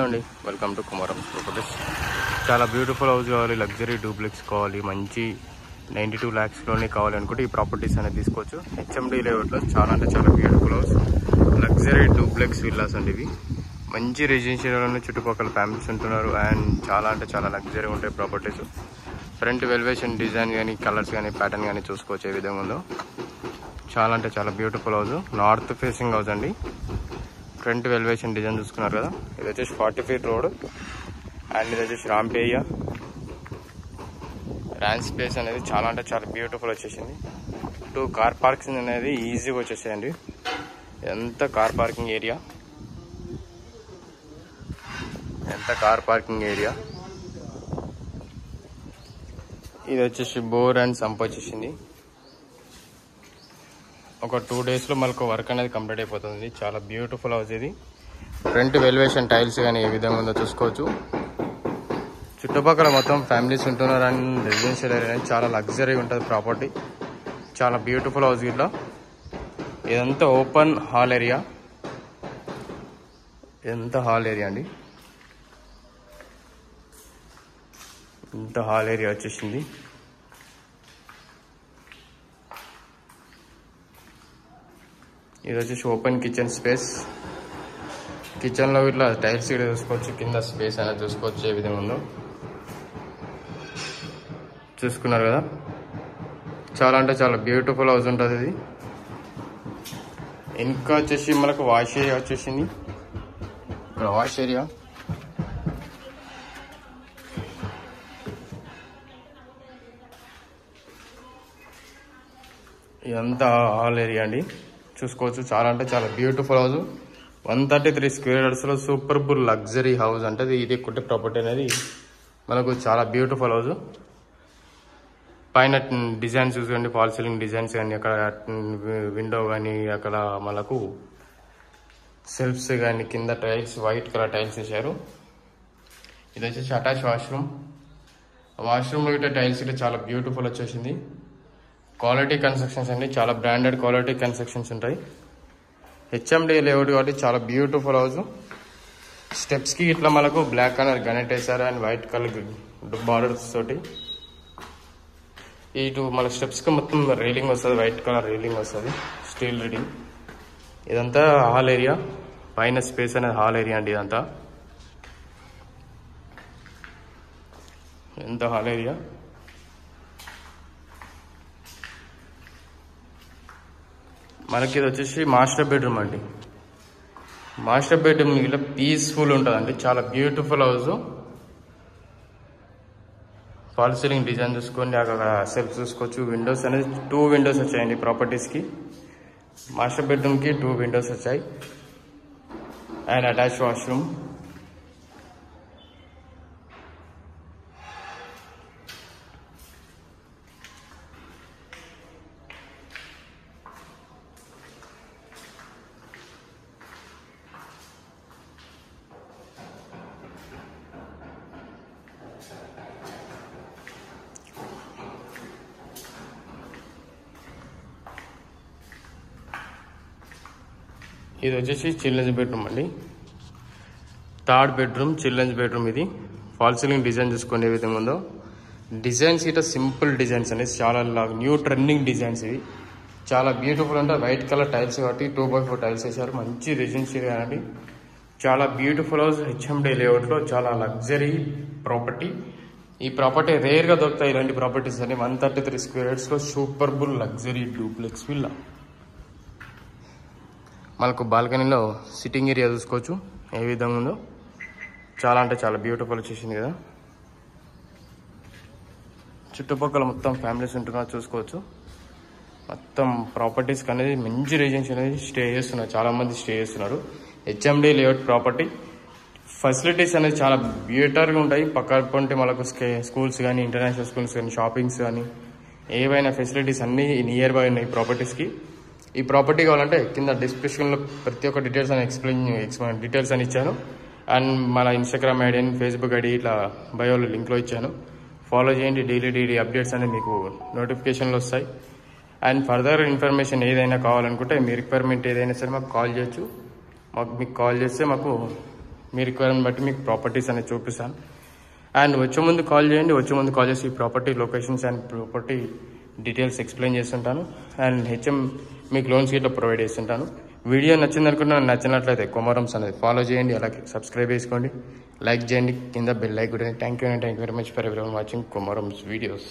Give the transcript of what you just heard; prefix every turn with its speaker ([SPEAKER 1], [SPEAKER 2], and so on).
[SPEAKER 1] అండి welcome to కుమారం properties. చాలా beautiful house కావాలి, లగ్జరీ డూప్లెక్స్ కావాలి, మంచి 92 lakhsలోనే కావాలి అనుకుంటే ఈ ప్రాపర్టీస్ అనేది తీసుకోవచ్చు. హెచ్ఎండి లేఅవుట్లో చాలా అంటే చాలా beautiful house, luxury duplex villas అండి. ఇవి మంచి రెసిడెన్షియల్ చుట్టుపక్కల ఫ్యామిలీస్ ఉంటున్నారు అండ్ చాలా అంటే చాలా లగ్జరీ ఉంటాయి ప్రాపర్టీస్. ఫ్రంట్ వెల్వేషన్ డిజైన్ కానీ కలర్స్ కానీ ప్యాటర్న్ కానీ చూసుకోవచ్చు ఏ విధంగా ఉందో. చాలా అంటే చాలా beautiful house, north facing house అండి. ఫ్రంట్ వెల్వేషన్ డిజైన్ చూసుకున్నారు కదా. ఇది వచ్చేసి 40 feet రోడ్ అండ్ ఇది వచ్చేసి రాంపేయ. ర్యాన్ స్పేస్ అనేది చాలా అంటే చాలా బ్యూటిఫుల్ వచ్చేసింది. 2 కార్ పార్కింగ్ అనేది ఈజీగా వచ్చేసాయండి. ఎంత కార్ పార్కింగ్ ఏరియా, ఇది వచ్చేసి బోర్ అండ్ సంప్ వచ్చేసింది. ఒక 2 daysలో మనకు వర్క్ అనేది కంప్లీట్ అయిపోతుంది. చాలా బ్యూటిఫుల్ హౌస్ ఇది. ఫ్రంట్ వెల్వేషన్ టైల్స్ కానీ ఏ విధంగా ఉందో చూసుకోవచ్చు. చుట్టుపక్కల మొత్తం ఫ్యామిలీస్ ఉంటున్నారు అండ్ రెసిడెన్షియల్ ఏరియా అనేది చాలా లగ్జరీ ఉంటుంది ప్రాపర్టీ. చాలా బ్యూటిఫుల్ హౌస్ ఇట్లా. ఇదంతా ఓపెన్ హాల్ ఏరియా, అండి. ఇంత హాల్ ఏరియా వచ్చేసింది. ఇది వచ్చేసి ఓపెన్ కిచెన్ స్పేస్. కిచెన్లో ఇట్లా టైల్స్ కూడా చూసుకోవచ్చు, కింద స్పేస్ అనేది చూసుకోవచ్చు ఏ విధంగా ఉందో. చూసుకున్నారు కదా, చాలా అంటే చాలా బ్యూటిఫుల్ హౌస్ ఉంటుంది ఇది. ఇంకా వచ్చేసి మనకు వాష్ ఏరియా వచ్చేసింది. ఇక్కడ వాష్ ఏరియా, ఇదంతా హాల్ ఏరియా అండి. చూసుకోవచ్చు, చాలా అంటే చాలా బ్యూటిఫుల్ హౌస్. 133 square yardsలో సూపర్ బుల్ లగ్జరీ హౌస్ అంటే ఇది కుట్టే ప్రాపర్టీ అనేది మనకు చాలా బ్యూటిఫుల్ హౌస్. పైన డిజైన్స్ చూసుకోండి, ఫాల్ సీలింగ్ డిజైన్స్ కానీ, అక్కడ విండో కానీ, అక్కడ మనకు సెల్ఫ్స్ కానీ, కింద టైల్స్ వైట్ కలర్ టైల్స్ వేసారు. ఇది వచ్చేసి అటాచ్ వాష్రూమ్లో ఇట్లా టైల్స్ ఇట్లా చాలా బ్యూటిఫుల్ వచ్చేసింది. క్వాలిటీ కన్స్ట్రక్షన్స్ అండి, చాలా బ్రాండెడ్ క్వాలిటీ కన్స్ట్రక్షన్స్ ఉంటాయి. హెచ్ఎండి లేఅవుట్ కాబట్టి చాలా బ్యూటిఫుల్ హౌస్. స్టెప్స్కి ఇట్లా మనకు బ్లాక్ కలర్ గనెట్ వేసారు అండ్ వైట్ కలర్ బార్డర్స్ తోటి. ఇటు మన స్టెప్స్కి మొత్తం రైలింగ్ వస్తుంది, వైట్ కలర్ రైలింగ్ వస్తుంది, స్టీల్ రీడింగ్. ఇదంతా హాల్ ఏరియా, పైన స్పేస్ అనేది హాల్ ఏరియా అండి. ఇదంతా ఎంత హాల్ ఏరియా. మనకి ఇది వచ్చేసి మాస్టర్ బెడ్రూమ్ అండి. మాస్టర్ బెడ్రూమ్ ఇలా పీస్ఫుల్ ఉంటుందండి, చాలా beautiful house. Fall ceiling design చూసుకోండి, అక్కడ సెల్ఫ్ చూసుకోవచ్చు. విండోస్ అనేది 2 windows వచ్చాయండి ప్రాపర్టీస్కి. మాస్టర్ బెడ్రూమ్కి 2 windows వచ్చాయి అండ్ అటాచ్ వాష్రూమ్. ఇది వచ్చేసి చిల్డ్రన్స్ బెడ్రూమ్ అండి. 3rd bedroom, children's bedroom. ఇది ఫాల్ సీలింగ్ డిజైన్ చూసుకోండి ఏ విధంగా ఉందో. డిజైన్స్ ఇట్లా సింపుల్ డిజైన్స్ అండి, చాలా న్యూ ట్రెండింగ్ డిజైన్స్. ఇవి చాలా బ్యూటిఫుల్ అంటే వైట్ కలర్ టైల్స్ కాబట్టి 2x4 టైల్స్ వేసారు. మంచి రెసిడెన్షియల్ అండి, చాలా బ్యూటిఫుల్ హౌస్. హెచ్ఎండి లేఅవుట్లో చాలా లగ్జరీ ప్రాపర్టీ. ఈ ప్రాపర్టీ రేర్గా దొరుకుతాయి ఇలాంటి ప్రాపర్టీస్ అండి. 133 square yardsలో superb luxury duplex villa. మనకు బాల్కనీలో సిట్టింగ్ ఏరియా చూసుకోవచ్చు ఏ విధంగా ఉందో. చాలా అంటే చాలా బ్యూటిఫుల్ వచ్చేసింది కదా. చుట్టుపక్కల మొత్తం ఫ్యామిలీస్ ఉంటున్నారు చూసుకోవచ్చు. మొత్తం ప్రాపర్టీస్ అనేది మంచి రెసిడెన్షియల్ అనేది స్టే చేస్తున్నారు, చాలామంది స్టే చేస్తున్నారు. హెచ్ఎండి లేఅవుట్ ప్రాపర్టీ ఫెసిలిటీస్ అనేది చాలా బెటర్గా ఉంటాయి. పక్కన మనకు స్కూల్స్ కానీ, ఇంటర్నేషనల్ స్కూల్స్ కానీ, షాపింగ్స్ కానీ, ఏవైనా ఫెసిలిటీస్ అన్నీ నియర్ బై ఉన్నాయి ప్రాపర్టీస్కి. ఈ ప్రాపర్టీ కావాలంటే కింద డిస్క్రిప్షన్లో ప్రతి ఒక్క డీటెయిల్స్ అని ఎక్స్ప్లెయిన్ డీటెయిల్స్ అని ఇచ్చాను. అండ్ మన Instagram ID and Facebook ID ఇట్లా బయోలో లింక్లో ఇచ్చాను. ఫాలో చేయండి. డైలీ అప్డేట్స్ అనేది మీకు నోటిఫికేషన్లు వస్తాయి. అండ్ ఫర్దర్ ఇన్ఫర్మేషన్ ఏదైనా కావాలనుకుంటే మీ రిక్వైర్మెంట్ ఏదైనా సరే మాకు కాల్ చేయొచ్చు. మీకు కాల్ చేస్తే మాకు మీ రిక్వైర్మెంట్ బట్టి మీకు ప్రాపర్టీస్ అనేది చూపిస్తాను. అండ్ వచ్చే ముందు కాల్ చేయండి. వచ్చే ముందు కాల్ చేసి property locations and property details explain చేస్తుంటాను. అండ్ హెచ్ఎం మీకు లోన్స్ గిట్లా ప్రొవైడ్ చేస్తుంటాను. వీడియో నచ్చింది అనుకుంటే నచ్చినట్లయితే కొమరమ్స్ అనేది ఫాలో చేయండి. అలాగే సబ్స్క్రైబ్ చేసుకోండి, లైక్ చేయండి, కింద బెల్ లైక్ కూడా. Thank you very much for everyone watching Komaram's videos.